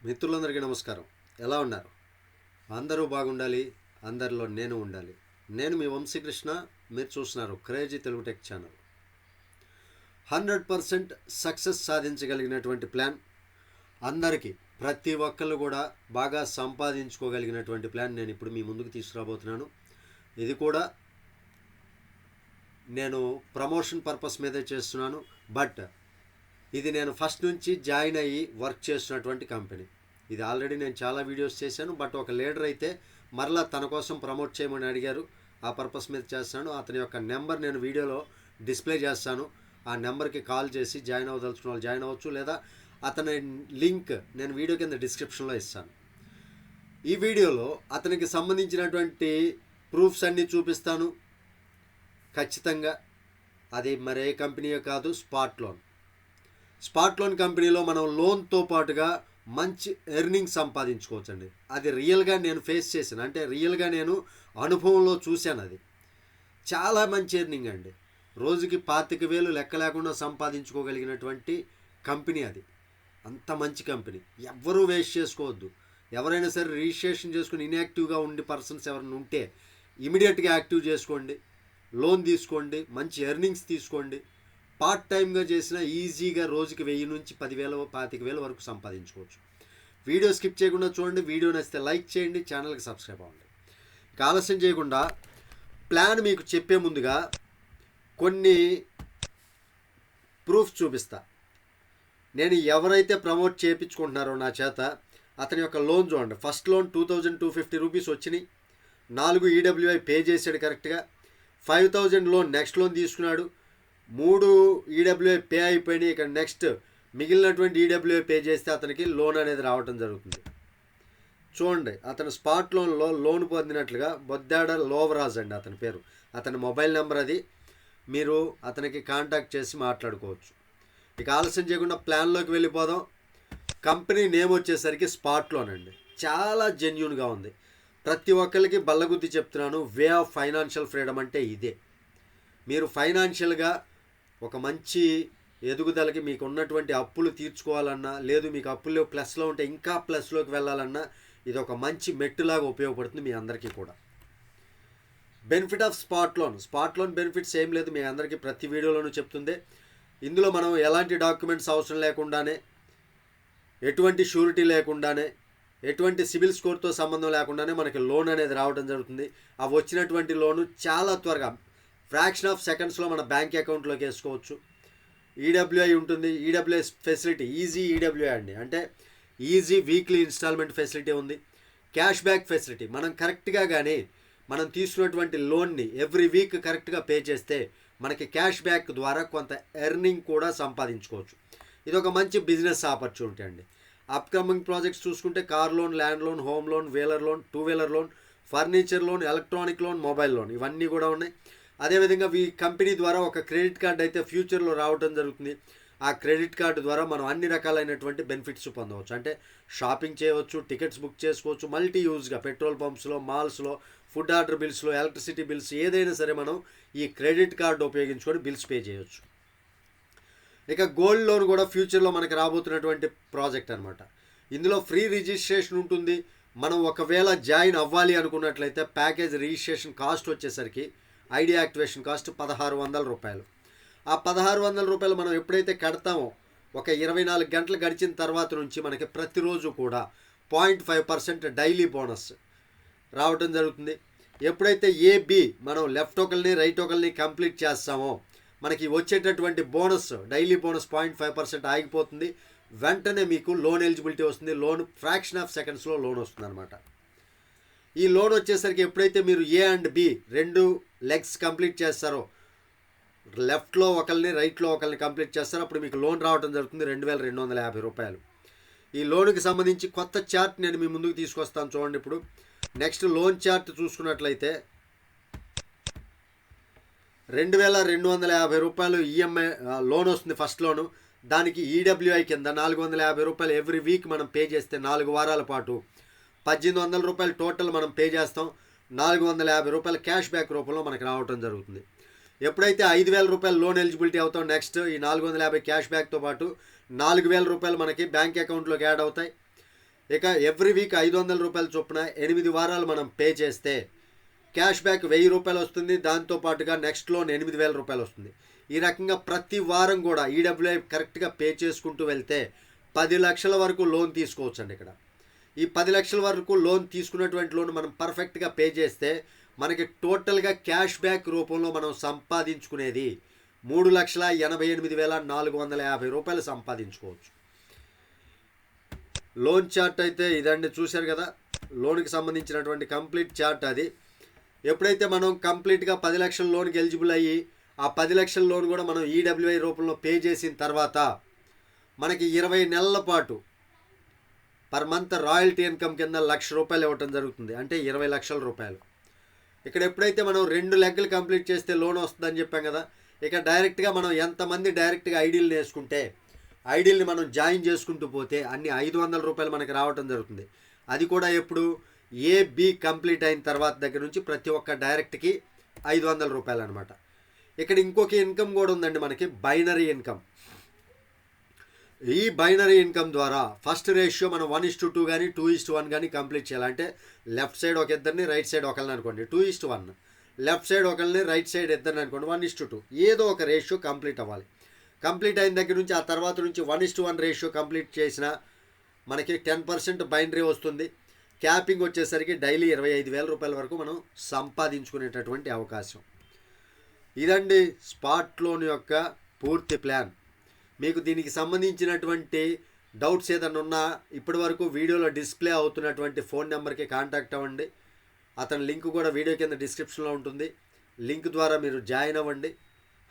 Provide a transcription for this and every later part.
మిత్రులందరికీ నమస్కారం. ఎలా ఉన్నారు? అందరూ బాగుండాలి, అందరిలో నేను ఉండాలి. నేను మీ వంశీకృష్ణ. మీరు చూస్తున్నారు crazy Telugu tech channel. 100% success సాధించగలిగినటువంటి ప్లాన్, అందరికీ ప్రతి ఒక్కళ్ళు కూడా బాగా సంపాదించుకోగలిగినటువంటి ప్లాన్ నేను ఇప్పుడు మీ ముందుకు తీసుకురాబోతున్నాను. ఇది కూడా నేను ప్రమోషన్ పర్పస్ మీదే చేస్తున్నాను. బట్ ఇది నేను ఫస్ట్ నుంచి జాయిన్ అయ్యి వర్క్ చేస్తున్నటువంటి కంపెనీ. ఇది ఆల్రెడీ నేను చాలా వీడియోస్ చేశాను. బట్ ఒక లీడర్ అయితే మరలా తన కోసం ప్రమోట్ చేయమని అడిగారు. ఆ పర్పస్ మీద చేస్తాను. అతని యొక్క నెంబర్ నేను వీడియోలో డిస్ప్లే చేస్తాను. ఆ నెంబర్కి కాల్ చేసి జాయిన్ అవ్వదలుచుకున్న వాళ్ళు జాయిన్ అవ్వచ్చు, లేదా అతని లింక్ నేను వీడియో కింద డిస్క్రిప్షన్లో ఇస్తాను. ఈ వీడియోలో అతనికి సంబంధించినటువంటి ప్రూఫ్స్ అన్నీ చూపిస్తాను. ఖచ్చితంగా అది మరే కంపెనీయో కాదు, స్పాట్ లోన్ కంపెనీలో మనం లోన్తో పాటుగా మంచి ఎర్నింగ్ సంపాదించుకోవచ్చండి. అది రియల్గా నేను ఫేస్ చేశాను, అంటే రియల్గా నేను అనుభవంలో చూశాను. అది చాలా మంచి ఎర్నింగ్ అండి. రోజుకి 25,000 లెక్క లేకుండా సంపాదించుకోగలిగినటువంటి కంపెనీ అది. అంత మంచి కంపెనీ. ఎవ్వరూ వేస్ట్ చేసుకోవద్దు. ఎవరైనా సరే రిజిస్ట్రేషన్ చేసుకుని ఇన్యాక్టివ్గా ఉండి పర్సన్స్ ఎవరైనా ఉంటే ఇమీడియట్గా యాక్టివ్ చేసుకోండి, లోన్ తీసుకోండి, మంచి ఎర్నింగ్స్ తీసుకోండి. పార్ట్ టైమ్గా చేసిన ఈజీగా రోజుకి 1000 నుంచి 10,000 25,000 వరకు సంపాదించుకోవచ్చు. వీడియో స్కిప్ చేయకుండా చూడండి. వీడియో నచ్చితే లైక్ చేయండి, ఛానల్కి సబ్స్క్రైబ్ అవ్వండి. ఇక ఆలస్యం చేయకుండా ప్లాన్ మీకు చెప్పే ముందుగా కొన్ని ప్రూఫ్ చూపిస్తా. నేను ఎవరైతే ప్రమోట్ చేయించుకుంటున్నారో నా చేత అతని యొక్క లోన్ చూడండి. ఫస్ట్ లోన్ 2250 రూపీస్ వచ్చినాయి. 4 ఈడబ్ల్యూఐ పే చేశాడు కరెక్ట్గా. 5,000 లోన్ నెక్స్ట్ లోన్ తీసుకున్నాడు. 3 ఈడబ్ల్యూఐ పే అయిపోయినాయి. ఇక నెక్స్ట్ మిగిలినటువంటి ఈడబ్ల్యూఐ పే చేస్తే అతనికి లోన్ అనేది రావటం జరుగుతుంది. చూడండి, అతను స్పాట్ లోన్లో లోన్ పొందినట్లుగా బొద్దాడ లోవరాజ్ అండి అతని పేరు. అతని మొబైల్ నెంబర్ అది. మీరు అతనికి కాంటాక్ట్ చేసి మాట్లాడుకోవచ్చు. ఇక ఆలస్యం చేయకుండా ప్లాన్లోకి వెళ్ళిపోదాం. కంపెనీ నేమ్ వచ్చేసరికి స్పాట్ లోన్ అండి. చాలా జెన్యూన్గా ఉంది. ప్రతి ఒక్కరికి బల్లగుద్ది చెప్తున్నాను, వే ఆఫ్ ఫైనాన్షియల్ ఫ్రీడమ్ అంటే ఇదే. మీరు ఫైనాన్షియల్గా ఒక మంచి ఎదుగుదలకి, మీకు ఉన్నటువంటి అప్పులు తీర్చుకోవాలన్నా, లేదు మీకు అప్పులు ప్లస్లో ఉంటే ఇంకా ప్లస్లోకి వెళ్ళాలన్నా ఇది ఒక మంచి మెట్టులాగా ఉపయోగపడుతుంది మీ అందరికీ కూడా. Benefit of spot loan benefits ఏం లేదు, మీ అందరికీ ప్రతి వీడియోలోనూ చెప్తుంది. ఇందులో మనం ఎలాంటి డాక్యుమెంట్స్ అవసరం లేకుండానే, ఎటువంటి షూరిటీ లేకుండానే, ఎటువంటి సిబిల్ స్కోర్తో సంబంధం లేకుండానే మనకి లోన్ అనేది రావడం జరుగుతుంది. ఆ వచ్చినటువంటి లోను చాలా త్వరగా ఫ్రాక్షన్ ఆఫ్ సెకండ్స్లో మన బ్యాంక్ అకౌంట్లోకి వేసుకోవచ్చు. ఈడబ్ల్యూఐ ఉంటుంది. ఈడబ్ల్యూఐ ఫెసిలిటీ ఈజీ ఈడబ్ల్యూఐ అండి, అంటే ఈజీ వీక్లీ ఇన్స్టాల్మెంట్ ఫెసిలిటీ ఉంది. క్యాష్ బ్యాక్ ఫెసిలిటీ, మనం కరెక్ట్గా కానీ మనం తీసుకున్నటువంటి లోన్ని ఎవ్రీ వీక్ కరెక్ట్గా పే చేస్తే మనకి క్యాష్ బ్యాక్ ద్వారా కొంత ఎర్నింగ్ కూడా సంపాదించుకోవచ్చు. ఇది ఒక మంచి బిజినెస్ ఆపర్చునిటీ అండి. అప్కమింగ్ ప్రాజెక్ట్స్ చూసుకుంటే car loan, land loan, home loan, wheeler loan, 2 wheeler loan, furniture loan, electronic loan, mobile loan, ఇవన్నీ కూడా ఉన్నాయి. అదేవిధంగా ఈ కంపెనీ ద్వారా ఒక క్రెడిట్ కార్డ్ అయితే ఫ్యూచర్లో రావడం జరుగుతుంది. ఆ క్రెడిట్ కార్డు ద్వారా మనం అన్ని రకాలైనటువంటి బెనిఫిట్స్ పొందవచ్చు. అంటే షాపింగ్ చేయవచ్చు, టికెట్స్ బుక్ చేసుకోవచ్చు, మల్టీ యూజ్గా పెట్రోల్ పంప్స్లో, మాల్స్లో, ఫుడ్ ఆర్డర్ బిల్స్లో, ఎలక్ట్రిసిటీ బిల్స్ ఏదైనా సరే మనం ఈ క్రెడిట్ కార్డు ఉపయోగించుకొని బిల్స్ పే చేయవచ్చు. ఇక గోల్డ్ లోన్ కూడా ఫ్యూచర్లో మనకి రాబోతున్నటువంటి ప్రాజెక్ట్ అనమాట. ఇందులో ఫ్రీ రిజిస్ట్రేషన్ ఉంటుంది. మనం ఒకవేళ జాయిన్ అవ్వాలి అనుకున్నట్లయితే ప్యాకేజ్ రిజిస్ట్రేషన్ కాస్ట్ వచ్చేసరికి ఐడి యాక్టివేషన్ కాస్ట్ 1,600 రూపాయలు. ఆ 1,600 రూపాయలు మనం ఎప్పుడైతే కడతామో ఒక 24 గంటలు గడిచిన తర్వాత నుంచి మనకి ప్రతిరోజు కూడా 0.5% డైలీ బోనస్ రావడం జరుగుతుంది. ఎప్పుడైతే ఏబి మనం లెఫ్ట్ ఒకల్ని రైట్ ఒకల్ని కంప్లీట్ చేస్తామో మనకి వచ్చేటటువంటి బోనస్, డైలీ బోనస్ 0.5% ఆగిపోతుంది. వెంటనే మీకు లోన్ ఎలిజిబిలిటీ వస్తుంది. లోన్ ఫ్రాక్షన్ ఆఫ్ సెకండ్స్లో లోన్ వస్తుంది అనమాట. ఈ లోన్ వచ్చేసరికి ఎప్పుడైతే మీరు A and B 2 legs complete చేస్తారో, లెఫ్ట్లో ఒకరిని రైట్లో ఒకరిని కంప్లీట్ చేస్తారో అప్పుడు మీకు లోన్ రావడం జరుగుతుంది 2,250 రూపాయలు. ఈ లోన్కి సంబంధించి కొత్త చార్ట్ నేను మీ ముందుకు తీసుకొస్తాను చూడండి. ఇప్పుడు నెక్స్ట్ లోన్ చార్ట్ చూసుకున్నట్లయితే 2,250 రూపాయలు ఈఎంఐ లోన్ వస్తుంది ఫస్ట్ లోను. దానికి ఈడబ్ల్యూఐ కింద 450 రూపాయలు ఎవ్రీ వీక్ మనం పే చేస్తే 4 వారాల పాటు 1,800 రూపాయలు టోటల్ మనం పే చేస్తాం. 450 రూపాయలు క్యాష్ బ్యాక్ రూపంలో మనకు రావడం జరుగుతుంది. ఎప్పుడైతే 5,000 రూపాయలు లోన్ ఎలిజిబిలిటీ అవుతాం, నెక్స్ట్ ఈ 450 క్యాష్ బ్యాక్తో పాటు 4,000 రూపాయలు మనకి బ్యాంక్ అకౌంట్లోకి యాడ్ అవుతాయి. ఇక ఎవ్రీ వీక్ 500 రూపాయల చొప్పున 8 వారాలు మనం పే చేస్తే క్యాష్ బ్యాక్ 1000 రూపాయలు వస్తుంది. దాంతోపాటుగా నెక్స్ట్ లోన్ 8000 రూపాయలు వస్తుంది. ఈ రకంగా ప్రతి వారం కూడా ఈడబ్ల్యూఐ కరెక్ట్గా పే చేసుకుంటూ వెళ్తే 10 లక్షల వరకు లోన్ తీసుకోవచ్చు అండి. ఇక్కడ ఈ 10 లక్షల వరకు లోన్ తీసుకున్నటువంటి లోన్ మనం పర్ఫెక్ట్గా పే చేస్తే మనకి టోటల్గా క్యాష్ బ్యాక్ రూపంలో మనం సంపాదించుకునేది 3,88,450 రూపాయలు సంపాదించుకోవచ్చు. లోన్ చార్ట్ అయితే ఇదండి, చూశారు కదా. లోన్కి సంబంధించినటువంటి కంప్లీట్ చార్ట్ అది. ఎప్పుడైతే మనం కంప్లీట్గా 10 లక్షల లోన్కి ఎలిజిబుల్ అయ్యి ఆ 10 లక్షల లోన్ కూడా మనం ఈడబ్ల్యూఐ రూపంలో పే చేసిన తర్వాత మనకి 20 నెలల పాటు పర్ మంత్ రాయల్టీ ఇన్కమ్ కింద 1,00,000 రూపాయలు ఇవ్వటం జరుగుతుంది. అంటే 20 లక్షల రూపాయలు. ఇక్కడ ఎప్పుడైతే మనం 2 లెక్కలు కంప్లీట్ చేస్తే లోన్ వస్తుందని చెప్పాం కదా, ఇక డైరెక్ట్గా మనం ఎంతమంది డైరెక్ట్గా ఐడీలు వేసుకుంటే ఐడీల్ని మనం జాయిన్ చేసుకుంటూ పోతే అన్ని 500 రూపాయలు మనకి రావటం జరుగుతుంది. అది కూడా ఎప్పుడు ఏబి కంప్లీట్ అయిన తర్వాత దగ్గర నుంచి ప్రతి ఒక్క డైరెక్ట్కి 500 రూపాయలు అనమాట. ఇక్కడ ఇంకొక ఇన్కమ్ కూడా ఉందండి మనకి, బైనరీ ఇన్కమ్. ఈ బైనరీ ఇన్కమ్ ద్వారా ఫస్ట్ రేషియో మనం 1:2 కానీ 2:1 కానీ కంప్లీట్ చేయాలంటే లెఫ్ట్ సైడ్ ఒక ఇద్దరిని రైట్ సైడ్ ఒకరిని అనుకోండి 2:1, లెఫ్ట్ సైడ్ ఒకరిని రైట్ సైడ్ ఇద్దరిని అనుకోండి 1:2. ఏదో ఒక రేషియో కంప్లీట్ అవ్వాలి. కంప్లీట్ అయిన దగ్గర నుంచి ఆ తర్వాత నుంచి 1:1 రేషియో కంప్లీట్ చేసిన మనకి 10% బైనరీ వస్తుంది. క్యాపింగ్ వచ్చేసరికి డైలీ 25,000 రూపాయల వరకు మనం సంపాదించుకునేటటువంటి అవకాశం. ఇదండి స్పాట్ లోన్ యొక్క పూర్తి ప్లాన్. మీకు దీనికి సంబంధించినటువంటి డౌట్స్ ఏదైనా ఉన్నా ఇప్పటి వరకు వీడియోలో డిస్ప్లే అవుతున్నటువంటి ఫోన్ నెంబర్కి కాంటాక్ట్ అవ్వండి. అతని లింక్ కూడా వీడియో కింద డిస్క్రిప్షన్లో ఉంటుంది. లింక్ ద్వారా మీరు జాయిన్ అవ్వండి.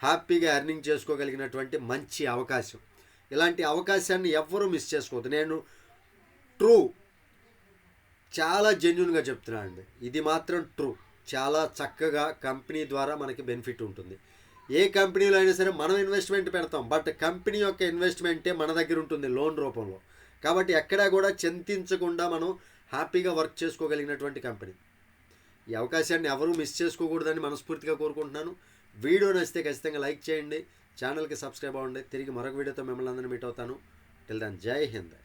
హ్యాపీగా ఎర్నింగ్ చేసుకోగలిగినటువంటి మంచి అవకాశం. ఇలాంటి అవకాశాన్ని ఎవ్వరూ మిస్ చేసుకోవద్దు. నేను చాలా జెన్యున్గా చెప్తున్నాను అండి, ఇది మాత్రం ట్రూ. చాలా చక్కగా కంపెనీ ద్వారా మనకి బెనిఫిట్ ఉంటుంది. ఏ కంపెనీలో అయినా సరే మనం ఇన్వెస్ట్మెంట్ పెడతాం, బట్ కంపెనీ యొక్క ఇన్వెస్ట్మెంటే మన దగ్గర ఉంటుంది లోన్ రూపంలో. కాబట్టి ఎక్కడా కూడా చింతించకుండా మనం హ్యాపీగా వర్క్ చేసుకోగలిగినటువంటి కంపెనీ. ఈ అవకాశాన్ని ఎవరూ మిస్ చేసుకోకూడదని మనస్ఫూర్తిగా కోరుకుంటున్నాను. వీడియో నచ్చితే ఖచ్చితంగా లైక్ చేయండి, ఛానల్కి సబ్స్క్రైబ్ అవ్వండి. తిరిగి మరొక వీడియోతో మిమ్మల్ని అందరినీ మీట్ అవుతాను. టిల్ దెన్, జై హింద్.